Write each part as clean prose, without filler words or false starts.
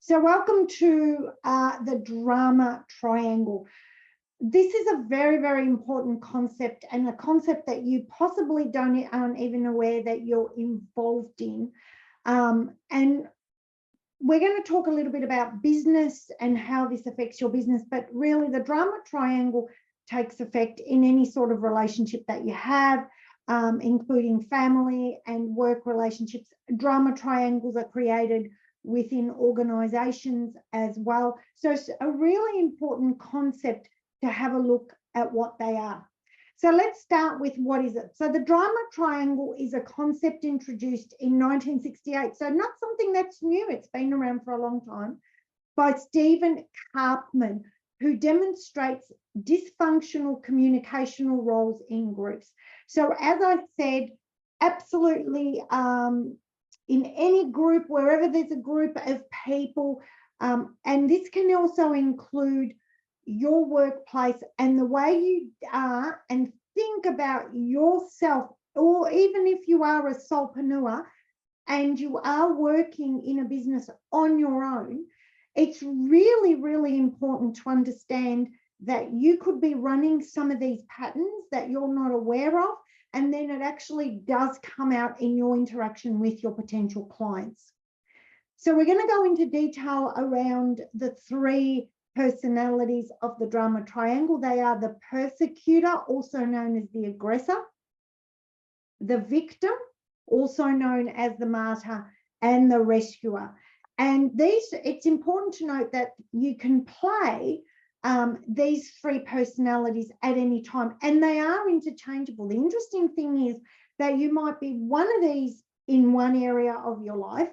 So welcome to the drama triangle. This is a very, very important concept, and a concept that you possibly aren't even aware that you're involved in. And we're going to talk a little bit about business and how this affects your business, but really the drama triangle takes effect in any sort of relationship that you have, including family and work relationships. Drama triangles are created within organizations as well. So it's a really important concept to have a look at what they are. So let's start with what is it. So the drama triangle is a concept introduced in 1968. So not something that's new, it's been around for a long time, by Stephen Karpman, who demonstrates dysfunctional communicational roles in groups. So as I said, absolutely, in any group, wherever there's a group of people, and this can also include your workplace and the way you are and think about yourself, or even if you are a solopreneur and you are working in a business on your own, it's really, really important to understand that you could be running some of these patterns that you're not aware of, and then it actually does come out in your interaction with your potential clients. So we're going to go into detail around the three personalities of the drama triangle. They are the persecutor, also known as the aggressor, the victim, also known as the martyr, and the rescuer. And it's important to note that you can play these three personalities at any time, and they are interchangeable. The interesting thing is that you might be one of these in one area of your life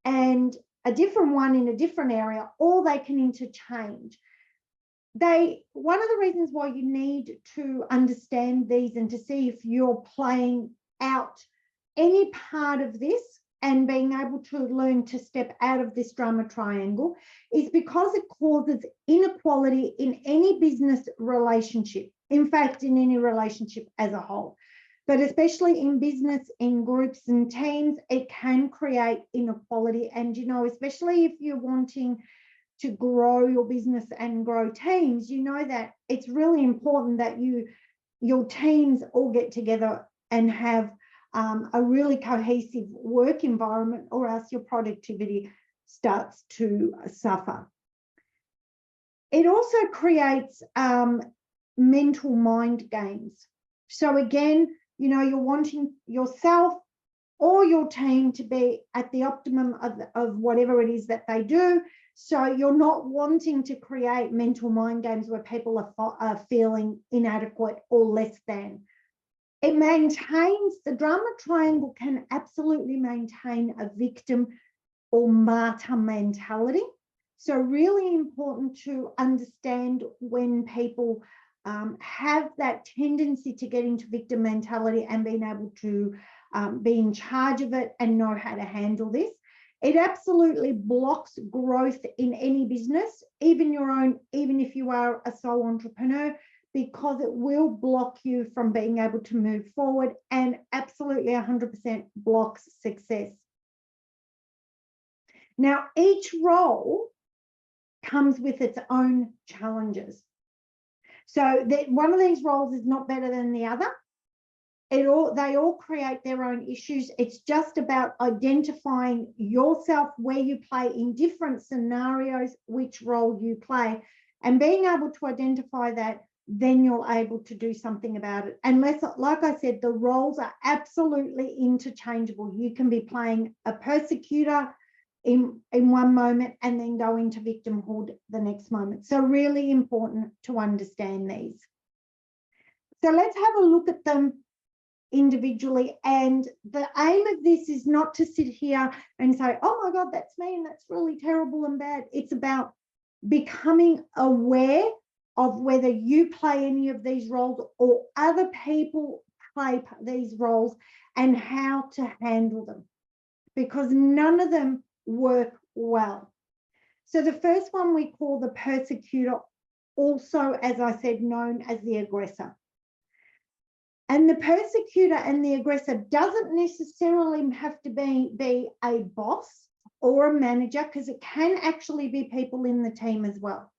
and a different one in a different area, or they can interchange. One of the reasons why you need to understand these and to see if you're playing out any part of this and being able to learn to step out of this drama triangle is because it causes inequality in any business relationship. In fact, in any relationship as a whole, but especially in business, in groups and teams, it can create inequality. And, especially if you're wanting to grow your business and grow teams, that it's really important that your teams all get together and have a really cohesive work environment, or else your productivity starts to suffer. It also creates mental mind games. So again, you're wanting yourself or your team to be at the optimum of whatever it is that they do. So you're not wanting to create mental mind games where people are feeling inadequate or less than. It maintains, the drama triangle can absolutely maintain a victim or martyr mentality. So really important to understand when people have that tendency to get into victim mentality and being able to be in charge of it and know how to handle this. It absolutely blocks growth in any business, even your own, even if you are a sole entrepreneur, because it will block you from being able to move forward, and absolutely 100% blocks success. Now, each role comes with its own challenges. So that one of these roles is not better than the other. They all create their own issues. It's just about identifying yourself, where you play in different scenarios, which role you play, and being able to identify that, then you're able to do something about it. Unless, like I said, the roles are absolutely interchangeable. You can be playing a persecutor in one moment and then go into victimhood the next moment. So really important to understand these. So let's have a look at them individually. And the aim of this is not to sit here and say, oh my God, that's me and that's really terrible and bad. It's about becoming aware of whether you play any of these roles or other people play these roles, and how to handle them, because none of them work well. So the first one we call the persecutor, also, as I said, known as the aggressor. And the persecutor and the aggressor doesn't necessarily have to be a boss or a manager, because it can actually be people in the team as well.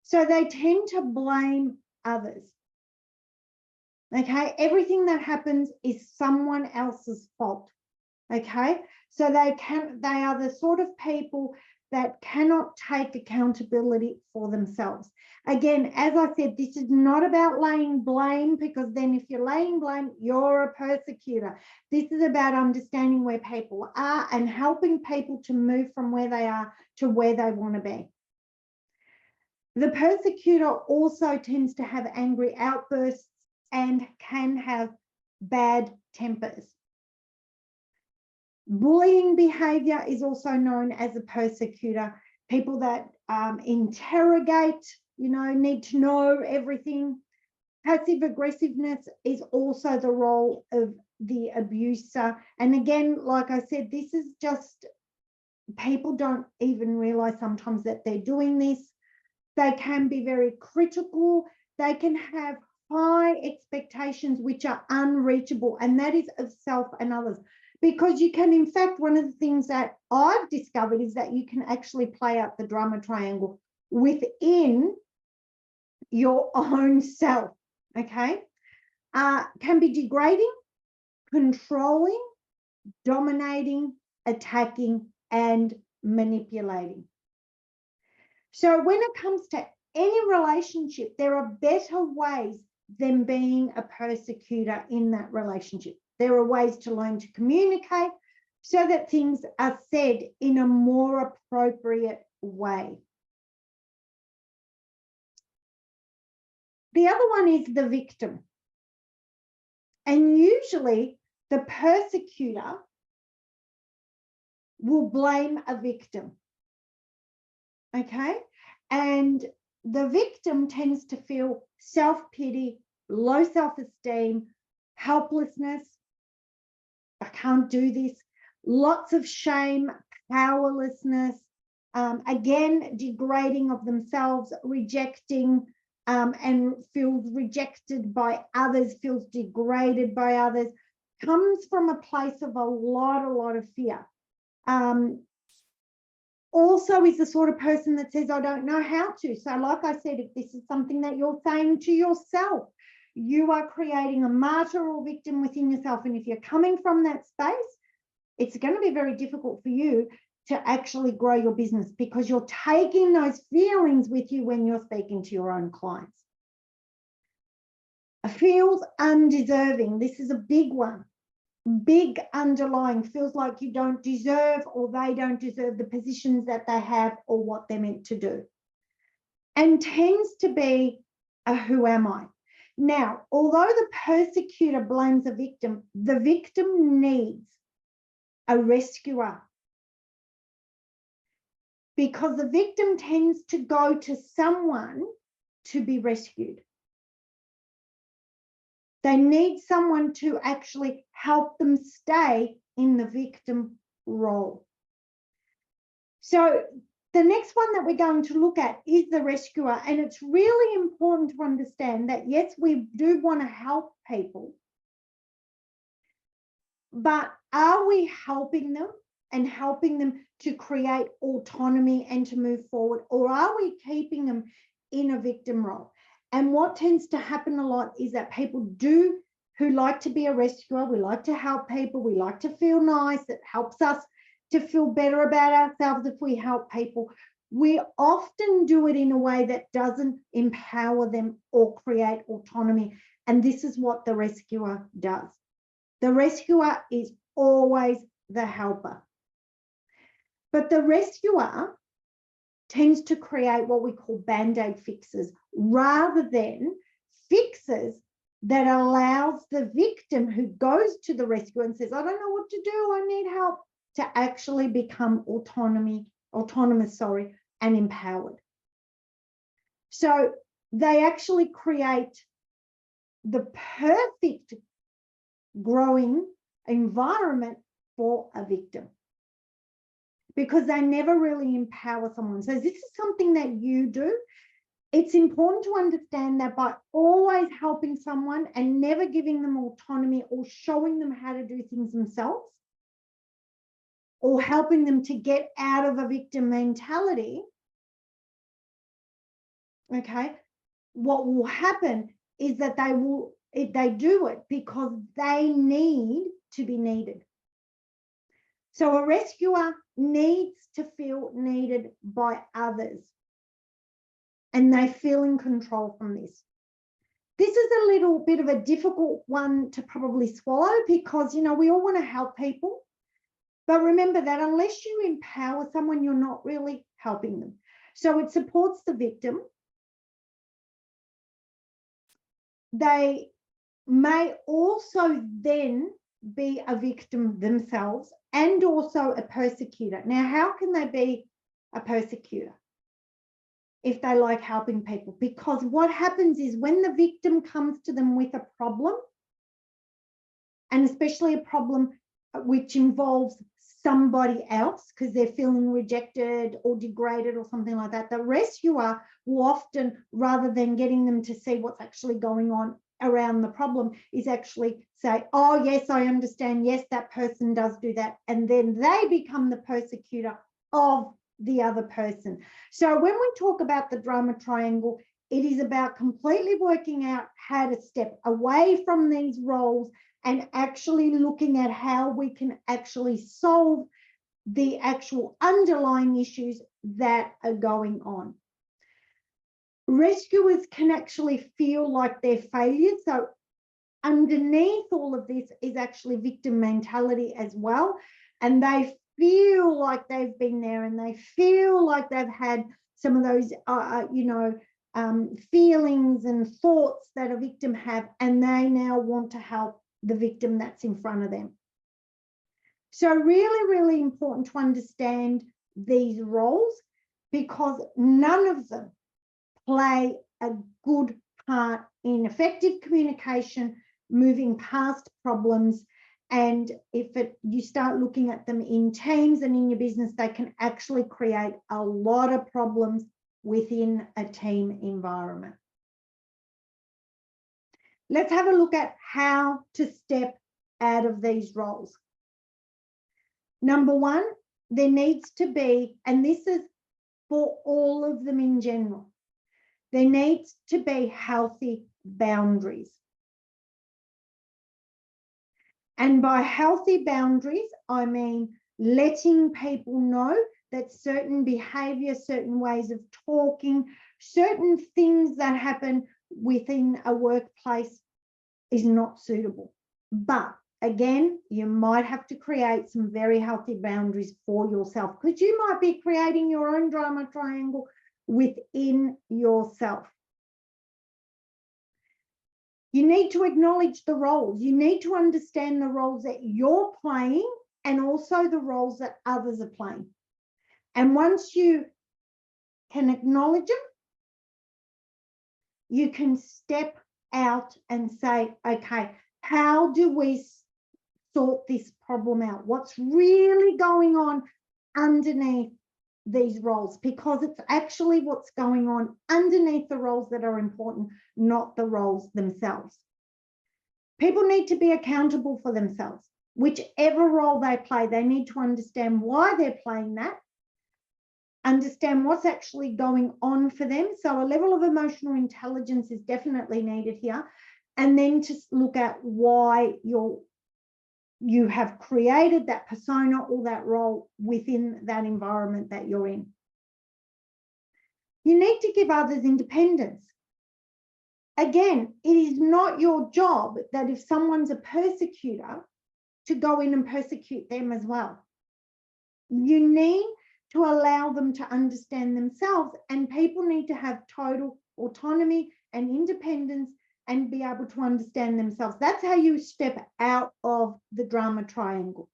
So they tend to blame others. Okay, everything that happens is someone else's fault. Okay, so they are the sort of people that cannot take accountability for themselves. Again, as I said, this is not about laying blame, because then if you're laying blame, you're a persecutor. This is about understanding where people are and helping people to move from where they are to where they want to be. The persecutor also tends to have angry outbursts and can have bad tempers. Bullying behavior is also known as a persecutor. People that interrogate, need to know everything. Passive aggressiveness is also the role of the abuser. And again, like I said, this is just, people don't even realize sometimes that they're doing this. They can be very critical. They can have high expectations which are unreachable, and that is of self and others. Because you can, in fact, one of the things that I've discovered is that you can actually play out the drama triangle within your own self, okay? Can be degrading, controlling, dominating, attacking, and manipulating. So when it comes to any relationship, there are better ways than being a persecutor in that relationship. There are ways to learn to communicate so that things are said in a more appropriate way. The other one is the victim. And usually the persecutor will blame a victim. Okay? And the victim tends to feel self-pity, low self-esteem, helplessness. I can't do this. Lots of shame, powerlessness, again, degrading of themselves, rejecting, and feels rejected by others, feels degraded by others, comes from a place of a lot of fear. Also is the sort of person that says, I don't know how to. So like I said, if this is something that you're saying to yourself, you are creating a martyr or victim within yourself. And if you're coming from that space, it's going to be very difficult for you to actually grow your business, because you're taking those feelings with you when you're speaking to your own clients. Feels undeserving. This is a big one. Big underlying, feels like you don't deserve, or they don't deserve the positions that they have or what they're meant to do. And tends to be a who am I? Now, although the persecutor blames the victim needs a rescuer, because the victim tends to go to someone to be rescued. They need someone to actually help them stay in the victim role. So the next one that we're going to look at is the rescuer. And it's really important to understand that, yes, we do want to help people, but are we helping them and helping them to create autonomy and to move forward? Or are we keeping them in a victim role? And what tends to happen a lot is that people who like to be a rescuer, we like to help people, we like to feel nice, it helps us to feel better about ourselves if we help people. We often do it in a way that doesn't empower them or create autonomy. And this is what the rescuer does. The rescuer is always the helper. But the rescuer tends to create what we call band-aid fixes, rather than fixes that allows the victim who goes to the rescue and says, I don't know what to do, I need help, to actually become autonomous, and empowered. So they actually create the perfect growing environment for a victim, because they never really empower someone. So this is something that you do. It's important to understand that by always helping someone and never giving them autonomy or showing them how to do things themselves, or helping them to get out of a victim mentality, okay, what will happen is that they do it because they need to be needed. So a rescuer needs to feel needed by others, and they feel in control from this. This is a little bit of a difficult one to probably swallow because, you know, we all want to help people. But remember that unless you empower someone, you're not really helping them. So it supports the victim. They may also then be a victim themselves and also a persecutor. Now, how can they be a persecutor if they like helping people? Because what happens is when the victim comes to them with a problem, and especially a problem which involves somebody else because they're feeling rejected or degraded or something like that, the rescuer will often, rather than getting them to see what's actually going on around the problem, is actually say, oh, yes, I understand. Yes, that person does do that. And then they become the persecutor of the other person. So when we talk about the drama triangle, it is about completely working out how to step away from these roles and actually looking at how we can actually solve the actual underlying issues that are going on. Rescuers can actually feel like they're failures. So underneath all of this is actually victim mentality as well. And they feel like they've been there and they feel like they've had some of those, feelings and thoughts that a victim have, and they now want to help the victim that's in front of them. So really, really important to understand these roles because none of them play a good part in effective communication, moving past problems. And if you start looking at them in teams and in your business, they can actually create a lot of problems within a team environment. Let's have a look at how to step out of these roles. Number one, there needs to be, and this is for all of them in general, there needs to be healthy boundaries. And by healthy boundaries, I mean letting people know that certain behavior, certain ways of talking, certain things that happen within a workplace is not suitable. But again, you might have to create some very healthy boundaries for yourself because you might be creating your own drama triangle within yourself. You need to acknowledge the roles. You need to understand the roles that you're playing and also the roles that others are playing. And once you can acknowledge them, you can step out and say, okay, how do we sort this problem out? What's really going on underneath these roles? Because it's actually what's going on underneath the roles that are important, not the roles themselves. People need to be accountable for themselves. Whichever role they play, they need to understand why they're playing that, understand what's actually going on for them. So a level of emotional intelligence is definitely needed here. And then to look at why you have created that persona or that role within that environment that you're in. You need to give others independence. Again, it is not your job that if someone's a persecutor to go in and persecute them as well. You need to allow them to understand themselves, and people need to have total autonomy and independence and be able to understand themselves. That's how you step out of the drama triangle.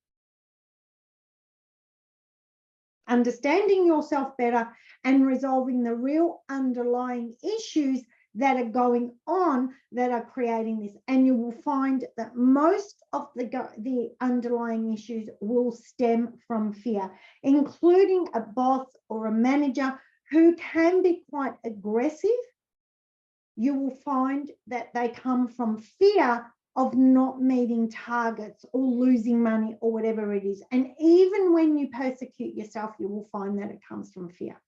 Understanding yourself better and resolving the real underlying issues that are going on that are creating this. And you will find that most of the underlying issues will stem from fear, including a boss or a manager who can be quite aggressive. You will find that they come from fear of not meeting targets or losing money or whatever it is. And even when you persecute yourself, you will find that it comes from fear.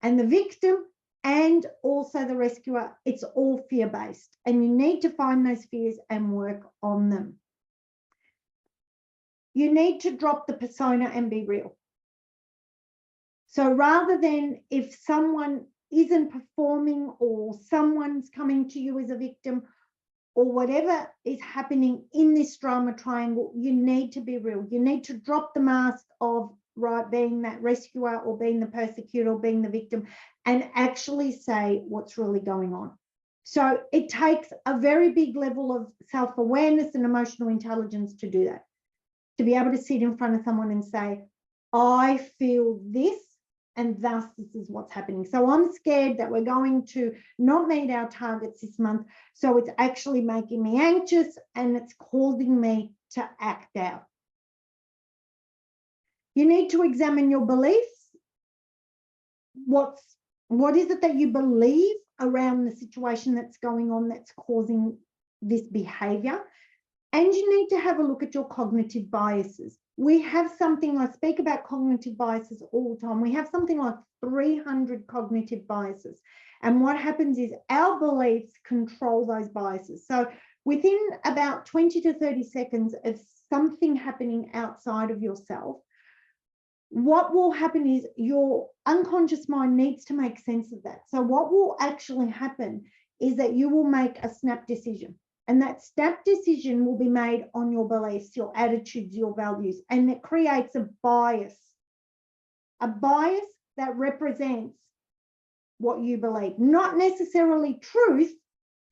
And the victim and also the rescuer, it's all fear-based. And you need to find those fears and work on them. You need to drop the persona and be real. So rather than if someone isn't performing or someone's coming to you as a victim or whatever is happening in this drama triangle, you need to be real. You need to drop the mask of being that rescuer or being the persecutor or being the victim and actually say what's really going on. So it takes a very big level of self-awareness and emotional intelligence to do that, to be able to sit in front of someone and say, I feel this, and thus this is what's happening. So I'm scared that we're going to not meet our targets this month. So it's actually making me anxious and it's causing me to act out. You need to examine your beliefs. What is it that you believe around the situation that's going on that's causing this behavior? And you need to have a look at your cognitive biases. We have something, I speak about cognitive biases all the time. We have something like 300 cognitive biases. And what happens is our beliefs control those biases. So within about 20 to 30 seconds of something happening outside of yourself, what will happen is your unconscious mind needs to make sense of that. So what will actually happen is that you will make a snap decision. And that snap decision will be made on your beliefs, your attitudes, your values, and it creates a bias that represents what you believe, not necessarily truth,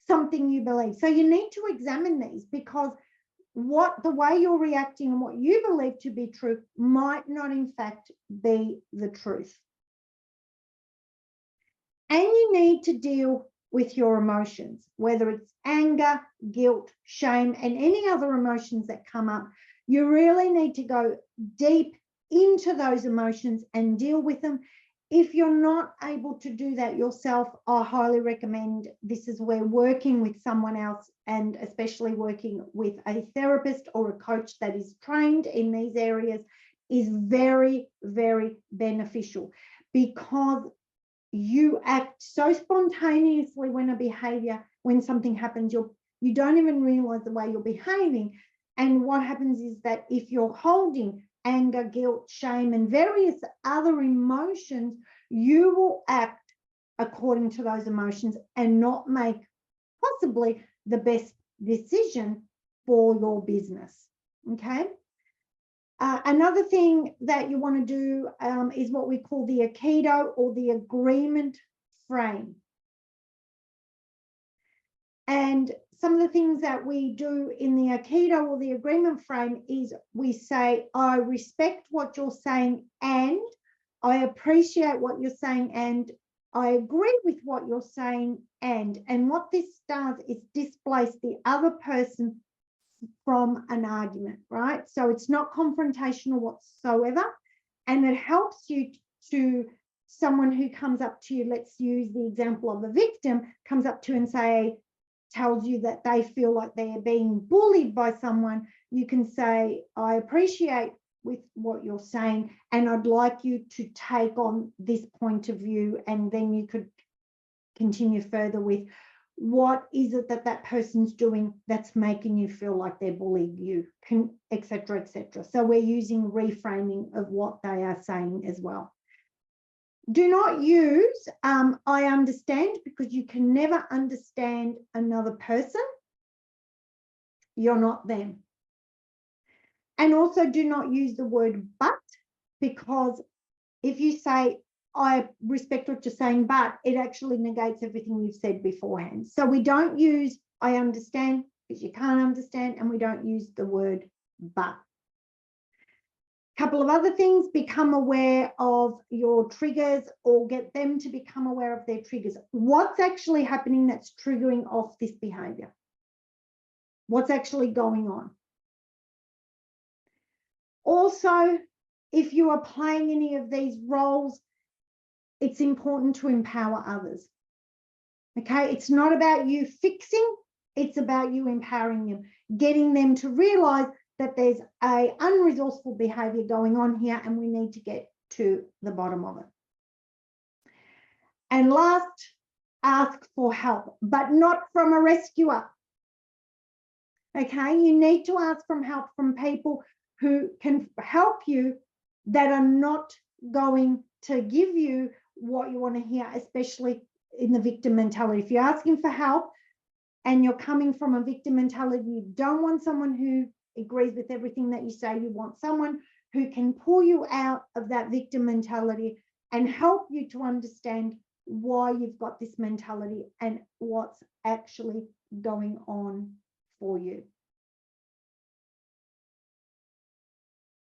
something you believe. So you need to examine these because the way you're reacting and what you believe to be true might not in fact be the truth. And you need to deal with your emotions, whether it's anger, guilt, shame, and any other emotions that come up. You really need to go deep into those emotions and deal with them. If you're not able to do that yourself, I highly recommend this is where working with someone else and especially working with a therapist or a coach that is trained in these areas is very, very beneficial because you act so spontaneously when something happens, you don't even realize the way you're behaving. And what happens is that if you're holding anger, guilt, shame, and various other emotions, you will act according to those emotions and not make possibly the best decision for your business. Okay. Another thing that you want to do is what we call the Aikido or the agreement frame. And some of the things that we do in the Aikido or the agreement frame is we say, I respect what you're saying and I appreciate what you're saying and I agree with what you're saying and what this does is displace the other person from an argument, right? So it's not confrontational whatsoever. And it helps you to someone who comes up to you, let's use the example of a victim, comes up to you and tells you that they feel like they are being bullied by someone. You can say, I appreciate with what you're saying, and I'd like you to take on this point of view. And then you could continue further with, what is it that person's doing that's making you feel like they're bullying you, et cetera, et cetera. So we're using reframing of what they are saying as well. Do not use I understand, because you can never understand another person. You're not them. And also do not use the word but, because if you say, I respect what you're saying, but it actually negates everything you've said beforehand. So we don't use I understand because you can't understand, and we don't use the word but. A couple of other things, become aware of your triggers or get them to become aware of their triggers. What's actually happening that's triggering off this behavior? What's actually going on? Also, if you are playing any of these roles, it's important to empower others. Okay, it's not about you fixing, It's about you empowering them, getting them to realize that there's a unresourceful behavior going on here and we need to get to the bottom of it. And last, ask for help, but not from a rescuer. Okay, you need to ask for help from people who can help you, that are not going to give you what you want to hear, especially in the victim mentality. If you're asking for help and you're coming from a victim mentality, you don't want someone who agrees with everything that you say. You want someone who can pull you out of that victim mentality and help you to understand why you've got this mentality and what's actually going on for you.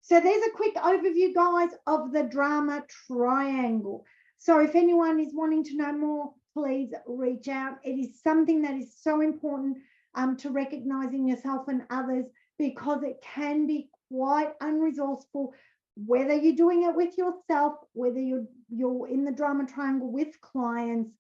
So there's a quick overview, guys, of the drama triangle. So if anyone is wanting to know more, please reach out. It is something that is so important to recognizing yourself and others, because it can be quite unresourceful, whether you're doing it with yourself, whether you're in the drama triangle with clients.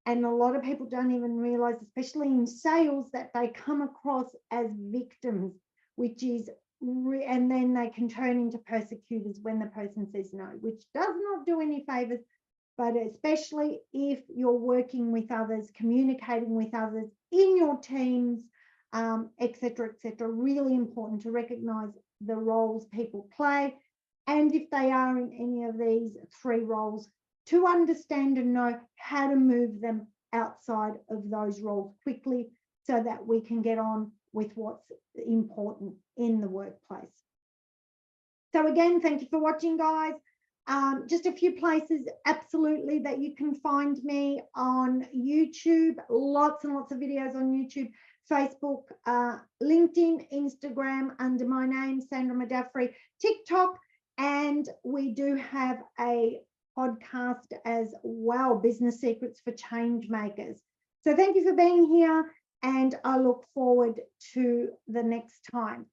And a lot of people don't even realize, especially in sales, that they come across as victims, which is, and then they can turn into persecutors when the person says no, which does not do any favors. But especially if you're working with others, communicating with others in your teams, et cetera, really important to recognize the roles people play. And if they are in any of these three roles, to understand and know how to move them outside of those roles quickly, so that we can get on with what's important in the workplace. So again, thank you for watching, guys. Just a few places absolutely that you can find me on YouTube. Lots and lots of videos on YouTube, Facebook, LinkedIn, Instagram under my name, Sandra Madafri, TikTok, and we do have a podcast as well, Business Secrets for Change Makers. So thank you for being here, and I look forward to the next time.